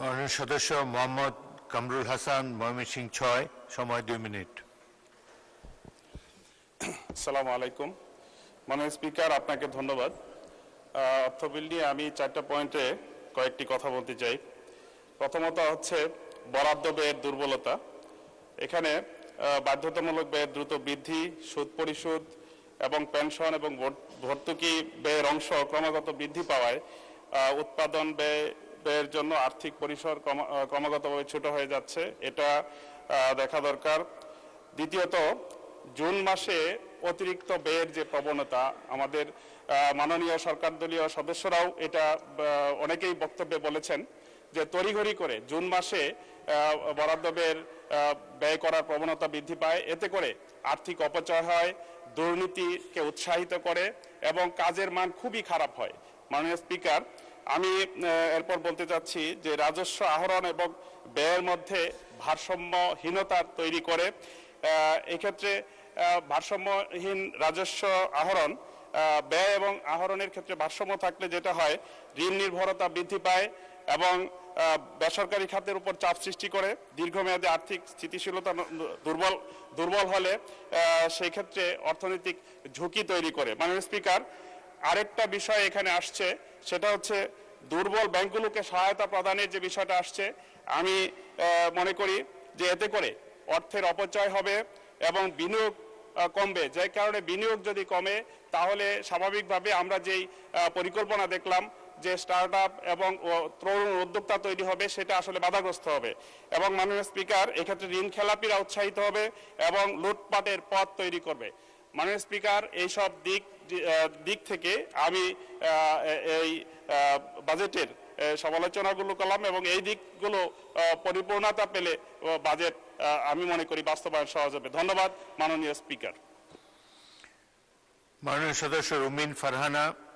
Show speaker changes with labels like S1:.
S1: মাননীয় সদস্য মোহাম্মদ কামরুল হাসান, ময়মনসিংহ ৬, সময় 2 মিনিট।
S2: আসসালামু আলাইকুম। মাননীয় স্পিকার, আপনাকে ধন্যবাদ। অর্থ বিল নিয়ে আমি 4টা পয়েন্টে কয়েকটি কথা বলতে চাই। প্রথমত হচ্ছে বরাদ্দ ব্যয়ের দুর্বলতা। এখানে বাধ্যতামূলক ব্যয়ের দ্রুত বৃদ্ধি, সুদ পরিশোধ এবং পেনশন এবং ভর্তুকি ব্যয়ের অংশ ক্রমাগত বৃদ্ধি পাওয়ায় উৎপাদন ব্যয়ের জন্য আর্থিক পরিসর ক্রমাগতভাবে ছোট হয়ে যাচ্ছে, এটা দেখা দরকার। দ্বিতীয়ত, জুন মাসে অতিরিক্ত ব্যয়ের যে প্রবণতা, আমাদের মাননীয় সরকার দলীয় সদস্যরাও এটা অনেকেই বক্তব্যে বলেছেন যে তড়িঘড়ি করে জুন মাসে বরাদ্দ ব্যয় করার প্রবণতা বৃদ্ধি পায়। এতে করে আর্থিক অপচয় হয়, দুর্নীতিকে উৎসাহিত করে এবং কাজের মান খুবই খারাপ হয়। মাননীয় স্পিকার, আমি এরপর বলতে চাচ্ছি যে রাজস্ব আহরণ এবং ব্যয়ের মধ্যে ভারসাম্যহীনতা তৈরি করে। এক্ষেত্রে ভারসাম্যহীন রাজস্ব আহরণ, ব্যয় এবং আহরণের ক্ষেত্রে ভারসাম্য থাকলে যেটা হয়, ঋণ নির্ভরতা বৃদ্ধি পায় এবং বেসরকারি খাতের উপর চাপ সৃষ্টি করে। দীর্ঘমেয়াদী আর্থিক স্থিতিশীলতা দুর্বল হলে সেই ক্ষেত্রে অর্থনৈতিক ঝুঁকি তৈরি করে। মাননীয় স্পিকার, আরেকটা বিষয় এখানে আসছে, সেটা হচ্ছে দুর্বল ব্যাংকগুলোকে সহায়তা প্রদানের যে বিষয়টা আসছে। আমি মনে করি যে এতে করে অর্থের অপচয় হবে এবং বিনিয়োগ কমবে। যে কারণে বিনিয়োগ যদি কমে, তাহলে স্বাভাবিকভাবে আমরা যেই পরিকল্পনা দেখলাম যে স্টার্ট আপ এবং তরুণ উদ্যোক্তা তৈরি হবে, সেটা আসলে বাধাগ্রস্ত হবে। এবং মাননীয় স্পিকার, এক্ষেত্রে ঋণ খেলাপিরা উৎসাহিত হবে এবং লুটপাটের পথ তৈরি করবে। মাননীয় স্পিকার, এইসব দিক থেকে আমি এই বাজেটের সমালোচনাগুলো করলাম এবং এই দিকগুলো পরিপূর্ণতা পেলে বাজেট আমি মনে করি বাস্তবায়ন সহজ হবে। ধন্যবাদ মাননীয় স্পিকার।
S1: মাননীয় সদস্য রুমিন ফারহানা,